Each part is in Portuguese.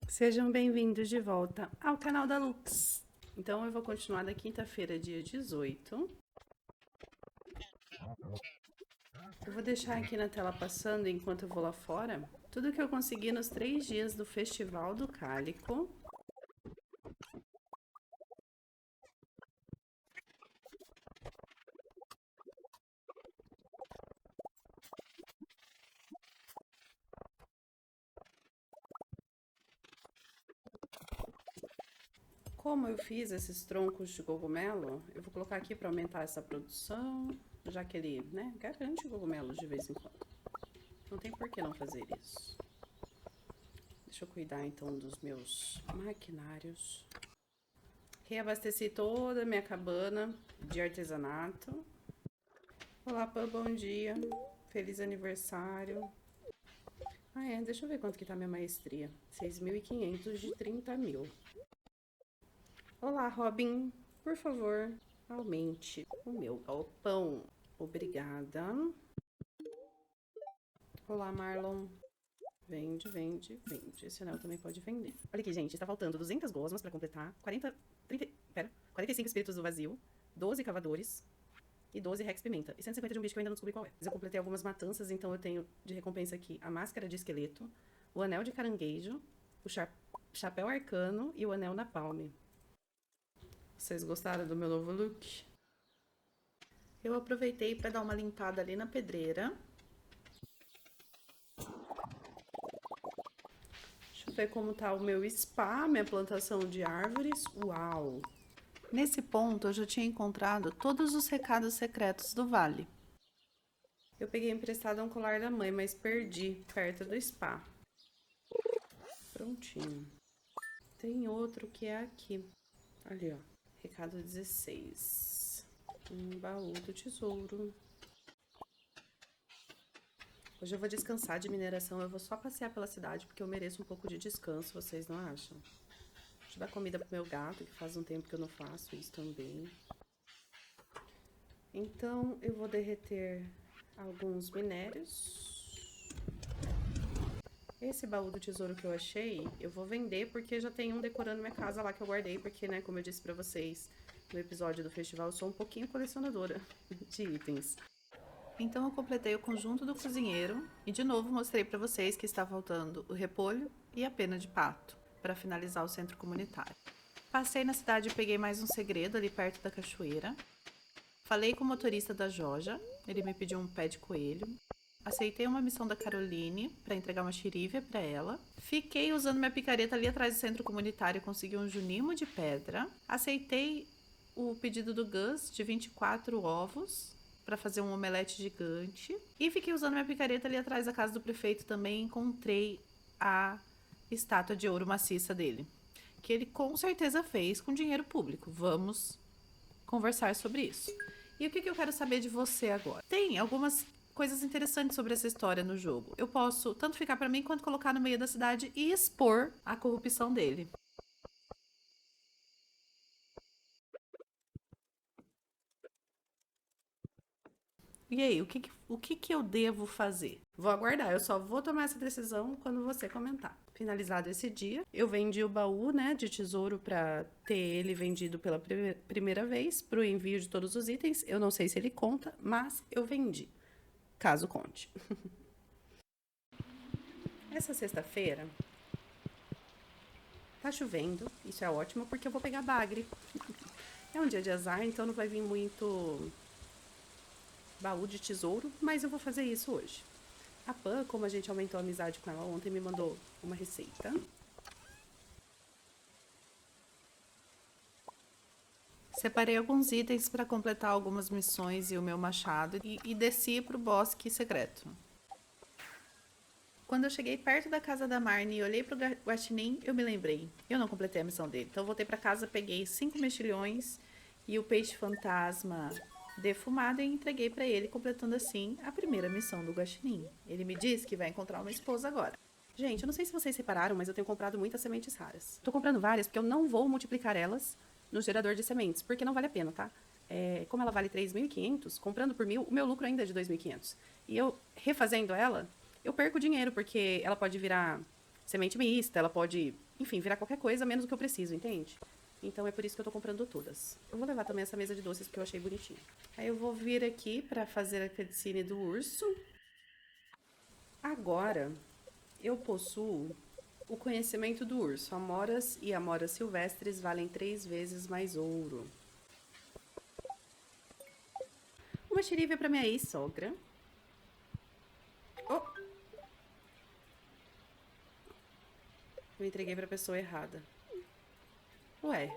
Sejam bem-vindos de volta ao canal da Lux. Então eu vou continuar da quinta-feira, dia 18. Eu vou deixar aqui na tela passando, enquanto eu vou lá fora, tudo que eu consegui nos 3 dias do Festival do Cálico. Como eu fiz esses troncos de cogumelo, eu vou colocar aqui para aumentar essa produção, já que ele, né, garante cogumelos de vez em quando. Não tem por que não fazer isso. Deixa eu cuidar então dos meus maquinários. Reabasteci toda a minha cabana de artesanato. Olá, Pã, bom dia. Feliz aniversário. Ah, deixa eu ver quanto que tá minha maestria. 6.500 de 30.000. Olá, Robin. Por favor, aumente o meu galpão. Obrigada. Olá, Marlon. Vende, vende, vende. Esse anel também pode vender. Olha aqui, gente. Está faltando 200 gosmas para completar. 45 espíritos do vazio. 12 cavadores. E 12 Rex Pimenta. E 150 de um bicho que eu ainda não descobri qual é. Mas eu completei algumas matanças, então eu tenho de recompensa aqui a máscara de esqueleto, o anel de caranguejo, o chapéu arcano e o anel na palme. Vocês gostaram do meu novo look? Eu aproveitei para dar uma limpada ali na pedreira. Deixa eu ver como tá o meu spa, minha plantação de árvores. Uau! Nesse ponto eu já tinha encontrado todos os recados secretos do vale. Eu peguei emprestado um colar da mãe, mas perdi perto do spa. Prontinho. Tem outro que é aqui. Ali, ó. Recado 16. Um baú do tesouro. Hoje eu vou descansar de mineração. Eu vou só passear pela cidade, porque eu mereço um pouco de descanso, vocês não acham? Deixa eu dar comida pro meu gato, que faz um tempo que eu não faço isso também. Então, eu vou derreter alguns minérios. Esse baú do tesouro que eu achei, eu vou vender porque já tem um decorando minha casa lá que eu guardei, porque, né, como eu disse pra vocês no episódio do festival, eu sou um pouquinho colecionadora de itens. Então eu completei o conjunto do cozinheiro e de novo mostrei pra vocês que está faltando o repolho e a pena de pato para finalizar o centro comunitário. Passei na cidade e peguei mais um segredo ali perto da cachoeira. Falei com o motorista da Joja, ele me pediu um pé de coelho. Aceitei uma missão da Caroline para entregar uma xirívia para ela. Fiquei usando minha picareta ali atrás do centro comunitário e consegui um junimo de pedra. Aceitei o pedido do Gus de 24 ovos para fazer um omelete gigante. E fiquei usando minha picareta ali atrás da casa do prefeito também. Encontrei a estátua de ouro maciça dele, que ele com certeza fez com dinheiro público. Vamos conversar sobre isso. E o que eu quero saber de você agora? Tem algumas coisas interessantes sobre essa história no jogo. Eu posso tanto ficar para mim quanto colocar no meio da cidade e expor a corrupção dele. E aí, o que eu devo fazer? Vou aguardar, eu só vou tomar essa decisão quando você comentar. Finalizado esse dia, eu vendi o baú, né, de tesouro para ter ele vendido pela primeira vez, para o envio de todos os itens. Eu não sei se ele conta, mas eu vendi, caso conte. Essa sexta-feira tá chovendo, isso é ótimo porque eu vou pegar bagre. É um dia de azar, então não vai vir muito baú de tesouro, mas eu vou fazer isso hoje. A Pan, como a gente aumentou a amizade com ela ontem, me mandou uma receita. Separei alguns itens para completar algumas missões e o meu machado e desci pro bosque secreto. Quando eu cheguei perto da casa da Marnie e olhei pro guaxinim, eu me lembrei. Eu não completei a missão dele. Então eu voltei para casa, peguei 5 mexilhões e o peixe fantasma defumado e entreguei para ele, completando assim a primeira missão do guaxinim. Ele me disse que vai encontrar uma esposa agora. Gente, eu não sei se vocês repararam, mas eu tenho comprado muitas sementes raras. Tô comprando várias porque eu não vou multiplicar elas no gerador de sementes, porque não vale a pena, tá? Como ela vale 3.500, comprando por 1.000, o meu lucro ainda é de 2.500. E eu refazendo ela, eu perco dinheiro, porque ela pode virar semente mista, ela pode enfim, virar qualquer coisa menos do que eu preciso, entende? Então é por isso que eu tô comprando todas. Eu vou levar também essa mesa de doces porque eu achei bonitinho. Aí eu vou vir aqui pra fazer a cutscene do urso. Agora, eu possuo o conhecimento do urso. Amoras e amoras silvestres valem 3 vezes mais ouro. Uma xerife pra minha ex-sogra. Oh! Eu entreguei pra pessoa errada. Ué,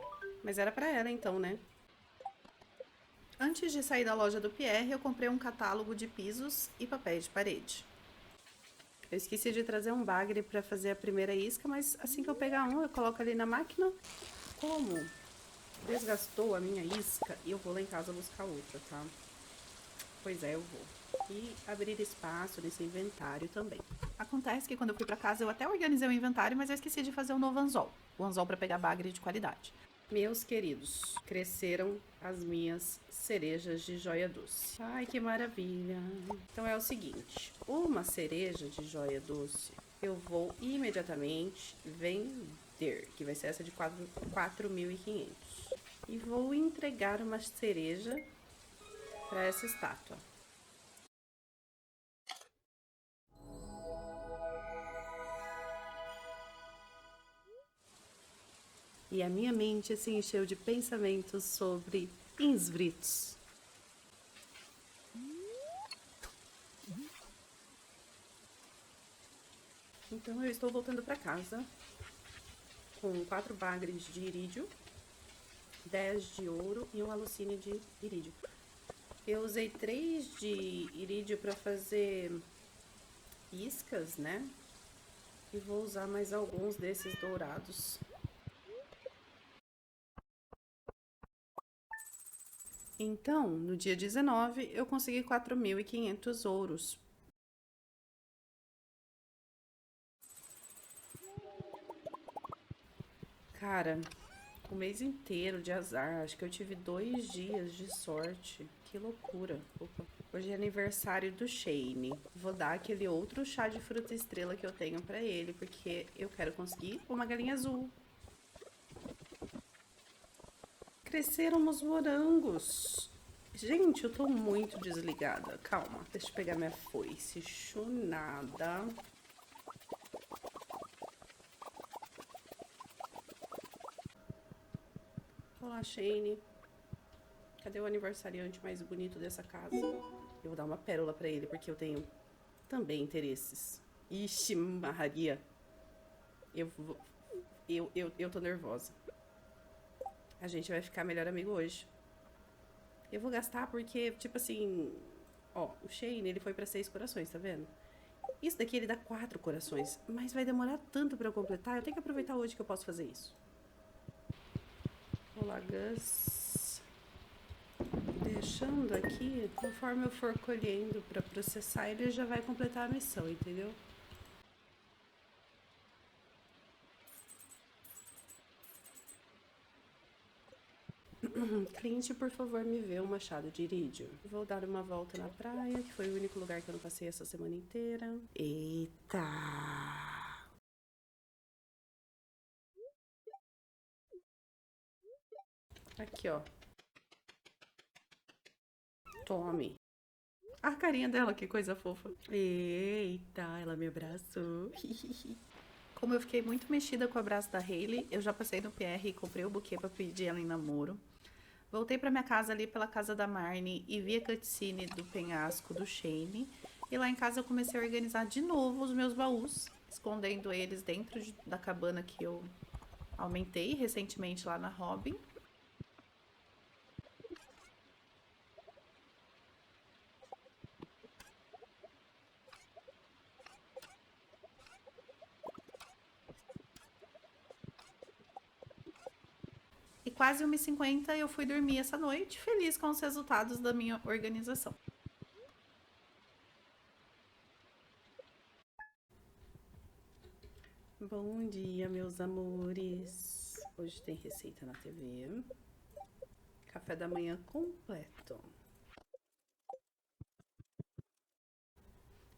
mas era pra ela então, né? Antes de sair da loja do Pierre, eu comprei um catálogo de pisos e papéis de parede. Eu esqueci de trazer um bagre pra fazer a primeira isca, mas assim que eu pegar um, eu coloco ali na máquina. Como desgastou a minha isca, e eu vou lá em casa buscar outra, tá? Pois é, eu vou. E abrir espaço nesse inventário também. Acontece que quando eu fui pra casa, eu até organizei o inventário, mas eu esqueci de fazer um novo anzol. O anzol pra pegar bagre de qualidade. Meus queridos, cresceram as minhas cerejas de joia doce. Ai, que maravilha! Então é o seguinte, uma cereja de joia doce eu vou imediatamente vender, que vai ser essa de 4.500. E vou entregar uma cereja para essa estátua. E a minha mente se encheu de pensamentos sobre inscritos. Então eu estou voltando para casa com 4 bagres de irídio, 10 de ouro e um alucine de irídio. Eu usei 3 de irídio para fazer iscas, né? E vou usar mais alguns desses dourados. Então, no dia 19, eu consegui 4.500 ouros. Cara, o mês inteiro de azar. Acho que eu tive 2 dias de sorte. Que loucura. Opa. Hoje é aniversário do Shane. Vou dar aquele outro chá de fruta estrela que eu tenho pra ele, porque eu quero conseguir uma galinha azul. Cresceram os morangos. Gente, eu tô muito desligada. Calma, deixa eu pegar minha foice. Chunada. Olá, Shane. Cadê o aniversariante mais bonito dessa casa? Eu vou dar uma pérola pra ele, porque eu tenho também interesses. Ixi, Maria. Eu vou... Eu tô nervosa. A gente vai ficar melhor amigo hoje. Eu vou gastar porque, tipo assim... Ó, o Shane, ele foi pra 6 corações, tá vendo? Isso daqui ele dá 4 corações. Mas vai demorar tanto pra eu completar. Eu tenho que aproveitar hoje que eu posso fazer isso. Olá, Gus. Deixando aqui, conforme eu for colhendo pra processar, ele já vai completar a missão, entendeu? Cliente, por favor, me vê um machado de irídio. Vou dar uma volta na praia, que foi o único lugar que eu não passei essa semana inteira. Eita! Aqui, ó. Tome. A carinha dela, que coisa fofa. Eita, ela me abraçou. Como eu fiquei muito mexida com o abraço da Hailey, eu já passei no PR e comprei o buquê pra pedir ela em namoro. Voltei pra minha casa ali pela casa da Marnie e vi a cutscene do penhasco do Shane. E lá em casa eu comecei a organizar de novo os meus baús, escondendo eles dentro da cabana que eu aumentei recentemente lá na Robin. E quase 1h50 eu fui dormir essa noite, feliz com os resultados da minha organização. Bom dia, meus amores. Hoje tem receita na TV. Café da manhã completo.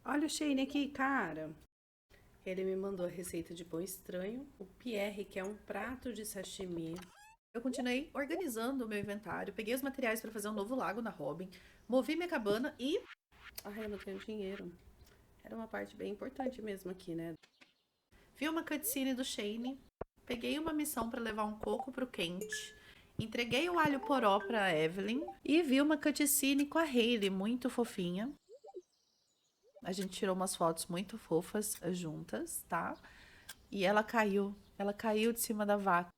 Olha o Shane aqui, cara. Ele me mandou a receita de pão estranho, o Pierre, que é um prato de sashimi. Eu continuei organizando o meu inventário, peguei os materiais para fazer um novo lago na Robin, movi minha cabana e... Ai, eu não tenho dinheiro. Era uma parte bem importante mesmo aqui, né? Vi uma cutscene do Shane, peguei uma missão para levar um coco pro Kent, entreguei o alho poró pra Evelyn e vi uma cutscene com a Hayley, muito fofinha. A gente tirou umas fotos muito fofas juntas, tá? E ela caiu de cima da vaca.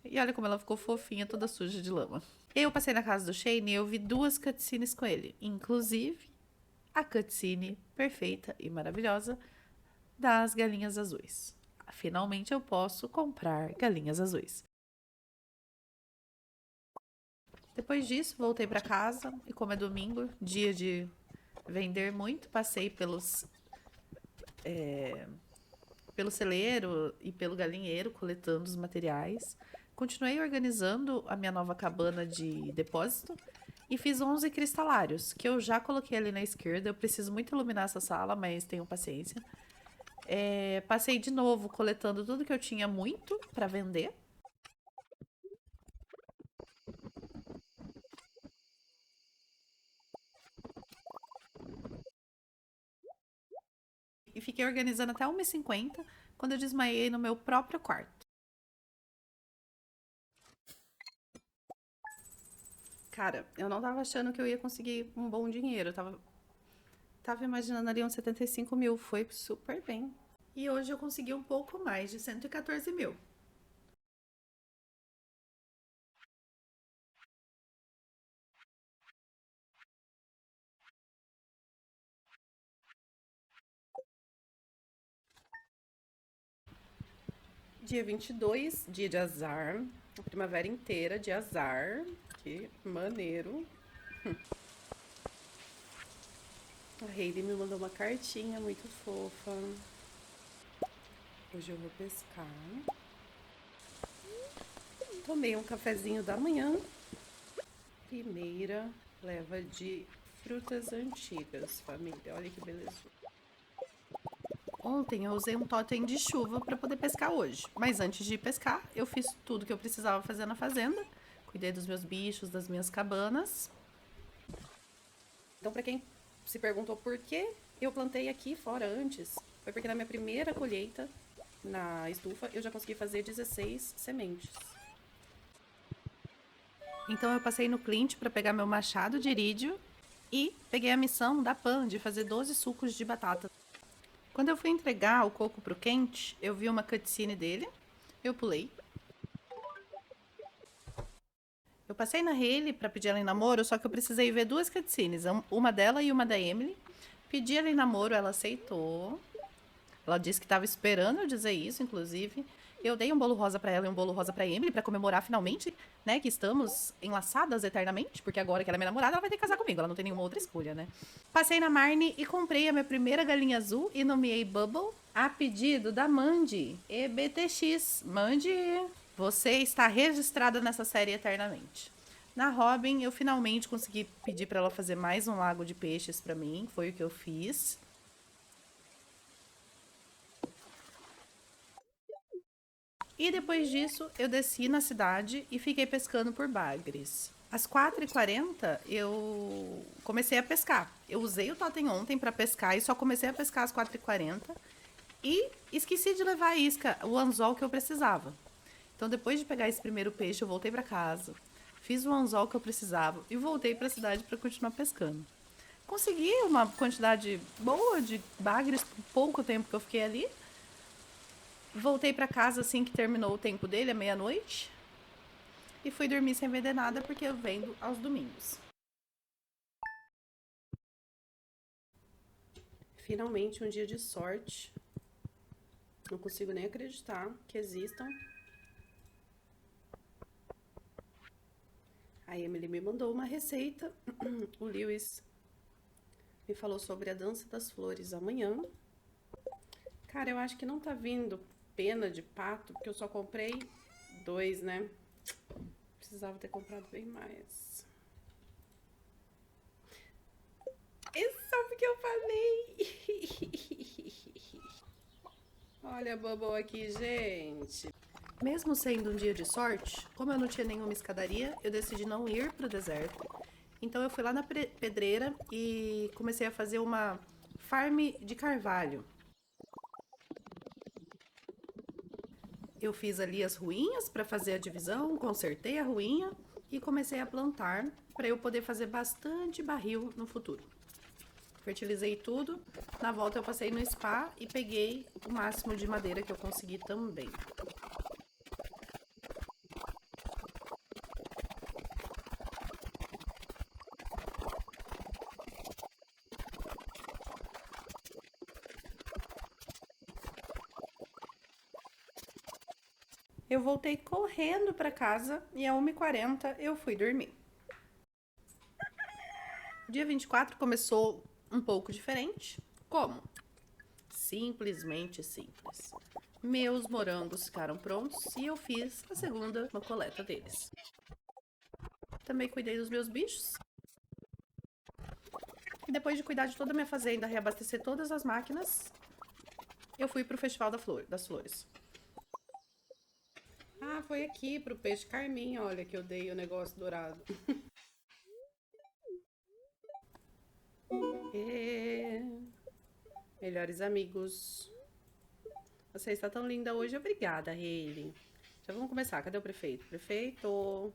E olha como ela ficou fofinha, toda suja de lama. Eu passei na casa do Shane e eu vi 2 cutscenes com ele, inclusive a cutscene perfeita e maravilhosa das galinhas azuis. Finalmente eu posso comprar galinhas azuis. Depois disso, voltei para casa e como é domingo, dia de vender muito, passei pelo celeiro e pelo galinheiro, coletando os materiais. Continuei organizando a minha nova cabana de depósito e fiz 11 cristalários, que eu já coloquei ali na esquerda. Eu preciso muito iluminar essa sala, mas tenho paciência. Passei de novo coletando tudo que eu tinha muito para vender. E fiquei organizando até 1h50, quando eu desmaiei no meu próprio quarto. Cara, eu não tava achando que eu ia conseguir um bom dinheiro. Eu tava imaginando ali uns 75 mil. Foi super bem. E hoje eu consegui um pouco mais de 114 mil. Dia 22, dia de azar. A primavera inteira de azar. Que maneiro. A Hayley me mandou uma cartinha muito fofa. Hoje eu vou pescar. Tomei um cafezinho da manhã. Primeira leva de frutas antigas, família. Olha que beleza. Ontem eu usei um totem de chuva para poder pescar hoje. Mas antes de pescar, eu fiz tudo que eu precisava fazer na fazenda. Cuidei dos meus bichos, das minhas cabanas. Então, para quem se perguntou por que eu plantei aqui fora antes, foi porque na minha primeira colheita na estufa eu já consegui fazer 16 sementes. Então eu passei no Clint para pegar meu machado de irídio e peguei a missão da Pan de fazer 12 sucos de batata. Quando eu fui entregar o coco pro Kent, eu vi uma cutscene dele, eu pulei. Eu passei na Hayley para pedir ela em namoro, só que eu precisei ver 2 cutscenes, uma dela e uma da Emily. Pedi ela em namoro, ela aceitou. Ela disse que estava esperando eu dizer isso, inclusive. Eu dei um bolo rosa para ela e um bolo rosa para Emily para comemorar finalmente, né, que estamos enlaçadas eternamente, porque agora que ela é minha namorada, ela vai ter que casar comigo, ela não tem nenhuma outra escolha, né? Passei na Marnie e comprei a minha primeira galinha azul e nomeei Bubble a pedido da Mandy, EBTX. Mandy, você está registrada nessa série eternamente. Na Robin, eu finalmente consegui pedir para ela fazer mais um lago de peixes para mim, foi o que eu fiz. E depois disso, eu desci na cidade e fiquei pescando por bagres. Às 4h40, eu comecei a pescar. Eu usei o totem ontem para pescar e só comecei a pescar às 4h40. E esqueci de levar a isca, o anzol que eu precisava. Então, depois de pegar esse primeiro peixe, eu voltei para casa, fiz o anzol que eu precisava e voltei para a cidade para continuar pescando. Consegui uma quantidade boa de bagres por pouco tempo que eu fiquei ali. Voltei para casa assim que terminou o tempo dele, à meia-noite. E fui dormir sem vender nada porque eu vendo aos domingos. Finalmente um dia de sorte. Não consigo nem acreditar que existam. A Emily me mandou uma receita. O Lewis me falou sobre a dança das flores amanhã. Cara, eu acho que não tá vindo pena de pato, porque eu só comprei 2, né? Precisava ter comprado bem mais. E só porque que eu falei. Olha a Bubble aqui, gente. Mesmo sendo um dia de sorte, como eu não tinha nenhuma escadaria, eu decidi não ir pro deserto. Então eu fui lá na pedreira e comecei a fazer uma farm de carvalho. Eu fiz ali as ruinhas para fazer a divisão, consertei a ruinha e comecei a plantar para eu poder fazer bastante barril no futuro. Fertilizei tudo, na volta eu passei no spa e peguei o máximo de madeira que eu consegui também. Eu voltei correndo para casa e às 1h40 eu fui dormir. Dia 24 começou um pouco diferente. Como? Simplesmente simples. Meus morangos ficaram prontos e eu fiz a segunda coleta deles. Também cuidei dos meus bichos. E depois de cuidar de toda a minha fazenda, reabastecer todas as máquinas, eu fui pro Festival das Flores. Ah, foi aqui pro Peixe Carmim, olha, que eu dei o negócio dourado. Melhores amigos. Você está tão linda hoje. Obrigada, Hayley. Já vamos começar. Cadê o prefeito? Prefeito.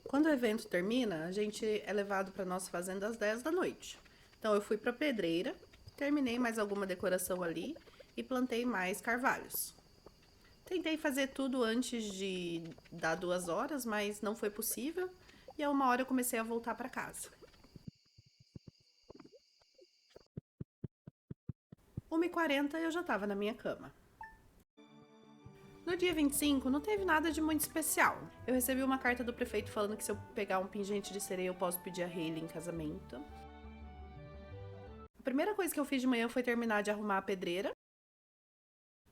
Quando o evento termina, a gente é levado para nossa fazenda às 10 da noite. Então eu fui para a pedreira, terminei mais alguma decoração ali e plantei mais carvalhos. Tentei fazer tudo antes de dar 2 horas, mas não foi possível. E a 1h eu comecei a voltar para casa. 1h40 eu já estava na minha cama. No dia 25, não teve nada de muito especial. Eu recebi uma carta do prefeito falando que se eu pegar um pingente de sereia, eu posso pedir a Hayley em casamento. A primeira coisa que eu fiz de manhã foi terminar de arrumar a pedreira.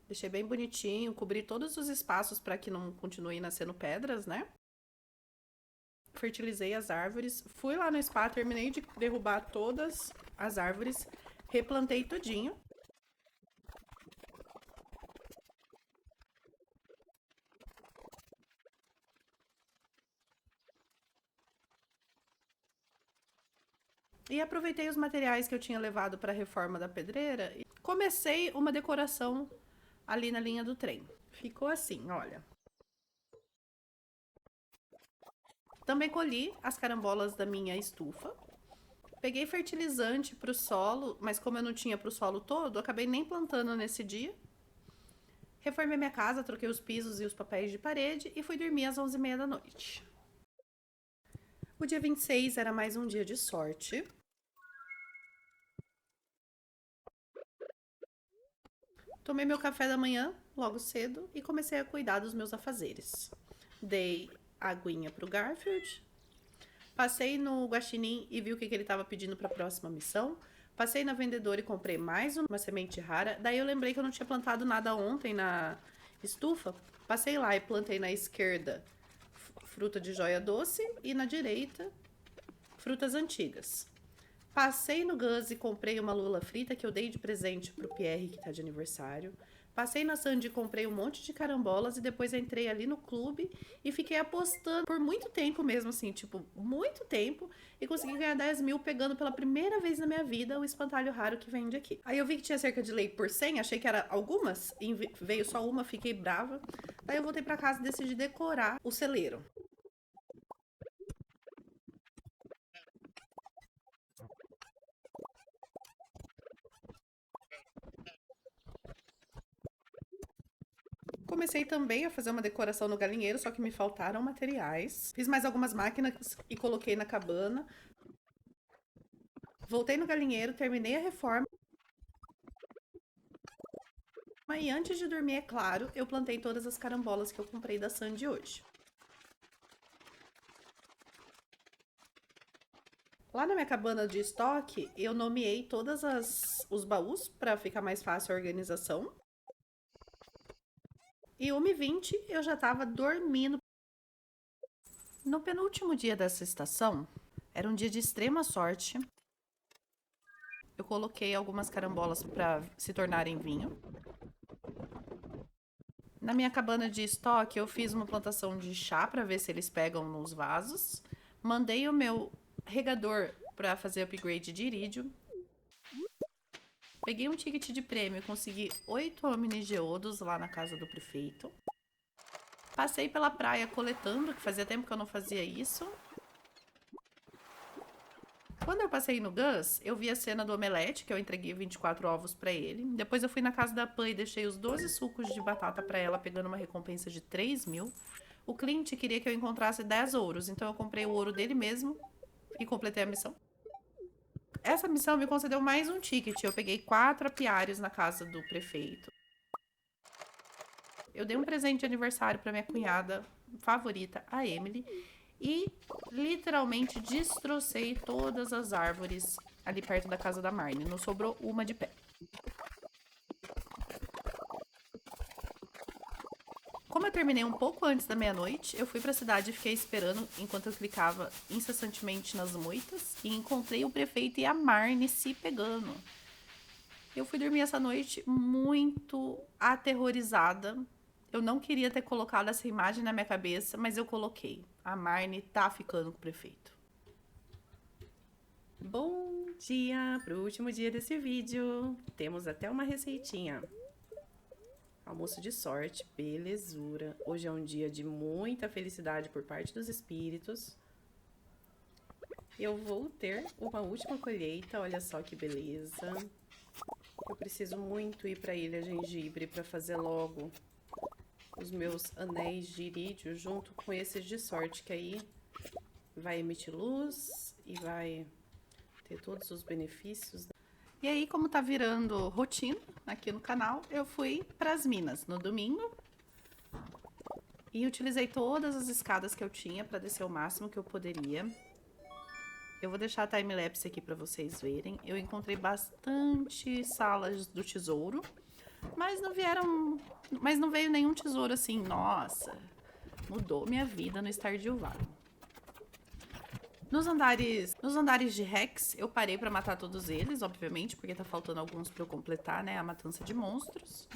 Deixei bem bonitinho, cobri todos os espaços para que não continue nascendo pedras, né? Fertilizei as árvores. Fui lá no spa, terminei de derrubar todas as árvores. Replantei tudinho. E aproveitei os materiais que eu tinha levado para a reforma da pedreira e comecei uma decoração ali na linha do trem. Ficou assim, olha. Também colhi as carambolas da minha estufa. Peguei fertilizante para o solo, mas como eu não tinha para o solo todo, acabei nem plantando nesse dia. Reformei minha casa, troquei os pisos e os papéis de parede e fui dormir às 11h30 da noite. O dia 26 era mais um dia de sorte. Tomei meu café da manhã logo cedo e comecei a cuidar dos meus afazeres. Dei aguinha pro Garfield, passei no Guaxinim e vi o que ele estava pedindo para a próxima missão. Passei na vendedora e comprei mais uma semente rara. Daí eu lembrei que eu não tinha plantado nada ontem na estufa. Passei lá e plantei na esquerda fruta de joia doce e na direita frutas antigas. Passei no Gus e comprei uma lula frita que eu dei de presente pro Pierre, que tá de aniversário. Passei na Sandy e comprei um monte de carambolas e depois entrei ali no clube e fiquei apostando por muito tempo mesmo, assim, tipo, muito tempo. E consegui ganhar 10 mil pegando pela primeira vez na minha vida o espantalho raro que vende aqui. Aí eu vi que tinha cerca de lei por 100, achei que era algumas, e veio só uma, fiquei brava. Daí eu voltei pra casa e decidi decorar o celeiro. Comecei também a fazer uma decoração no galinheiro, só que me faltaram materiais. Fiz mais algumas máquinas e coloquei na cabana. Voltei no galinheiro, terminei a reforma. E antes de dormir, é claro, eu plantei todas as carambolas que eu comprei da Sandy hoje. Lá na minha cabana de estoque, eu nomeei todos os baús para ficar mais fácil a organização. E 1h20 eu já estava dormindo. No penúltimo dia dessa estação, era um dia de extrema sorte. Eu coloquei algumas carambolas para se tornarem vinho. Na minha cabana de estoque, eu fiz uma plantação de chá para ver se eles pegam nos vasos. Mandei o meu regador para fazer upgrade de irídio. Peguei um ticket de prêmio e consegui 8 omnigeodos lá na casa do prefeito. Passei pela praia coletando, que fazia tempo que eu não fazia isso. Quando eu passei no Gus, eu vi a cena do omelete, que eu entreguei 24 ovos pra ele. Depois eu fui na casa da Pan e deixei os 12 sucos de batata pra ela, pegando uma recompensa de 3.000. O Clint queria que eu encontrasse 10 ouros, então eu comprei o ouro dele mesmo e completei a missão. Essa missão me concedeu mais um ticket. Eu peguei 4 apiários na casa do prefeito. Eu dei um presente de aniversário pra minha cunhada favorita, a Emily. E literalmente destrocei todas as árvores ali perto da casa da Marnie. Não sobrou uma de pé. Como eu terminei um pouco antes da meia-noite, eu fui pra cidade e fiquei esperando enquanto eu clicava incessantemente nas moitas e encontrei o prefeito e a Marnie se pegando. Eu fui dormir essa noite muito aterrorizada. Eu não queria ter colocado essa imagem na minha cabeça, mas eu coloquei. A Marnie tá ficando com o prefeito. Bom dia pro último dia desse vídeo. Temos até uma receitinha. Almoço de sorte, belezura. Hoje é um dia de muita felicidade por parte dos espíritos. Eu vou ter uma última colheita, olha só que beleza. Eu preciso muito ir pra Ilha Gengibre pra fazer logo os meus anéis de irídio junto com esses de sorte, que aí vai emitir luz e vai ter todos os benefícios. E aí, como tá virando rotina aqui no canal, eu fui para as minas no domingo e utilizei todas as escadas que eu tinha para descer o máximo que eu poderia. Eu vou deixar a timelapse aqui para vocês verem. Eu encontrei bastante salas do tesouro, mas não veio nenhum tesouro assim, nossa, mudou minha vida no Stardew Valley. Nos andares de Rex, eu parei pra matar todos eles, obviamente, porque tá faltando alguns pra eu completar, né, a matança de monstros.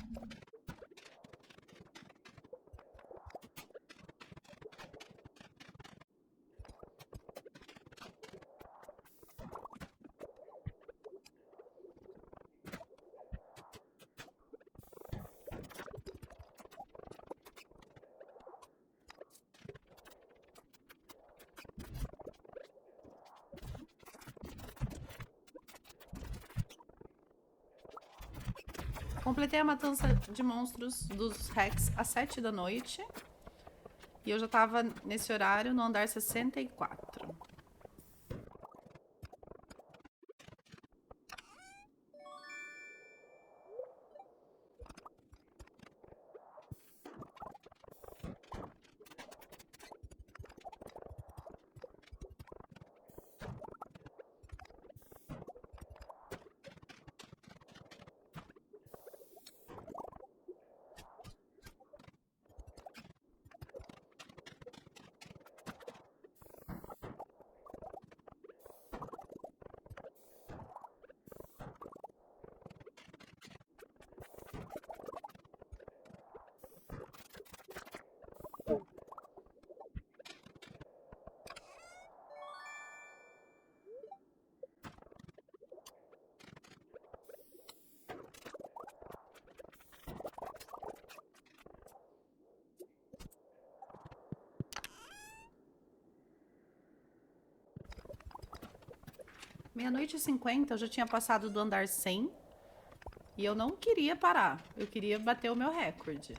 Completei a matança de monstros dos Rex às 7 da noite. E eu já tava nesse horário no andar 64. Meia-noite e 50, eu já tinha passado do andar 100 e eu não queria parar. Eu queria bater o meu recorde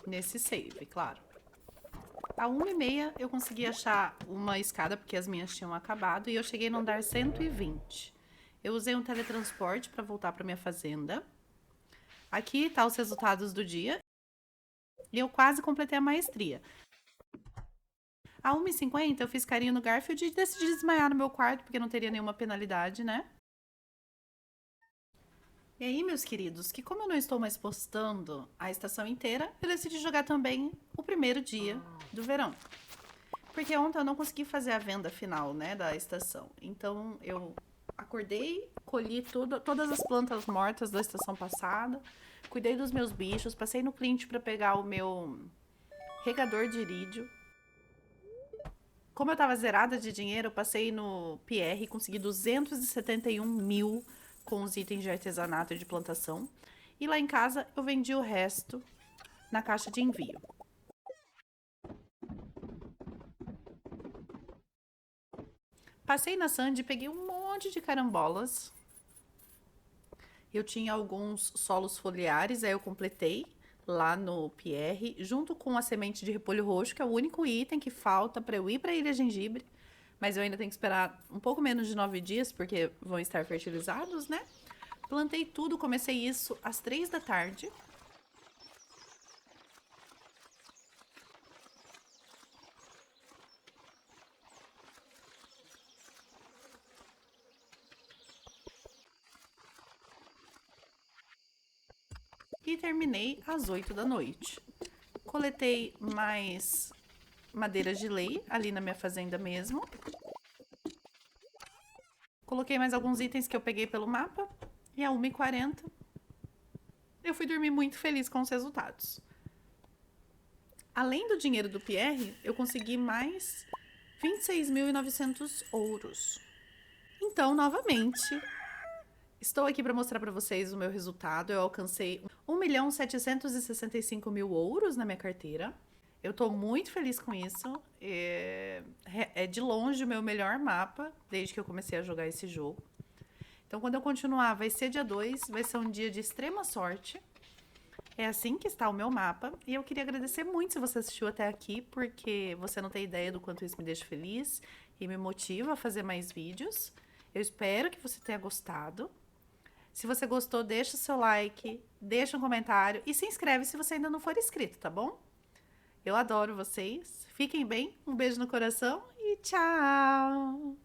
nesse save, claro. À 1h30 eu consegui achar uma escada, porque as minhas tinham acabado, e eu cheguei no andar 120. Eu usei um teletransporte para voltar para minha fazenda. Aqui tá os resultados do dia. E eu quase completei a maestria. A 1h50 eu fiz carinho no Garfield e decidi desmaiar no meu quarto, porque não teria nenhuma penalidade, né? E aí, meus queridos, que como eu não estou mais postando a estação inteira, eu decidi jogar também o primeiro dia do verão. Porque ontem eu não consegui fazer a venda final, né, da estação. Então eu acordei, colhi todas as plantas mortas da estação passada, cuidei dos meus bichos, passei no Clint para pegar o meu regador de irídio. Como eu tava zerada de dinheiro, eu passei no PR e consegui 271 mil com os itens de artesanato e de plantação. E lá em casa eu vendi o resto na caixa de envio. Passei na Sandy e peguei um monte de carambolas. Eu tinha alguns solos foliares, aí eu completei lá no PR, junto com a semente de repolho roxo, que é o único item que falta para eu ir para a Ilha Gengibre. Mas eu ainda tenho que esperar um pouco menos de 9 dias, porque vão estar fertilizados, né? Plantei tudo, comecei isso às 3 da tarde. E terminei às 8 da noite. Coletei mais madeiras de lei ali na minha fazenda mesmo. Coloquei mais alguns itens que eu peguei pelo mapa. E a 1h40 eu fui dormir muito feliz com os resultados. Além do dinheiro do Pierre, eu consegui mais 26.900 ouros. Então, novamente, estou aqui para mostrar para vocês o meu resultado. Eu alcancei 1.765.000 ouros na minha carteira. Eu estou muito feliz com isso. É de longe o meu melhor mapa desde que eu comecei a jogar esse jogo. Então, quando eu continuar, vai ser dia 2, vai ser um dia de extrema sorte. É assim que está o meu mapa. E eu queria agradecer muito se você assistiu até aqui, porque você não tem ideia do quanto isso me deixa feliz e me motiva a fazer mais vídeos. Eu espero que você tenha gostado. Se você gostou, deixa o seu like, deixa um comentário e se inscreve se você ainda não for inscrito, tá bom? Eu adoro vocês. Fiquem bem, um beijo no coração e tchau!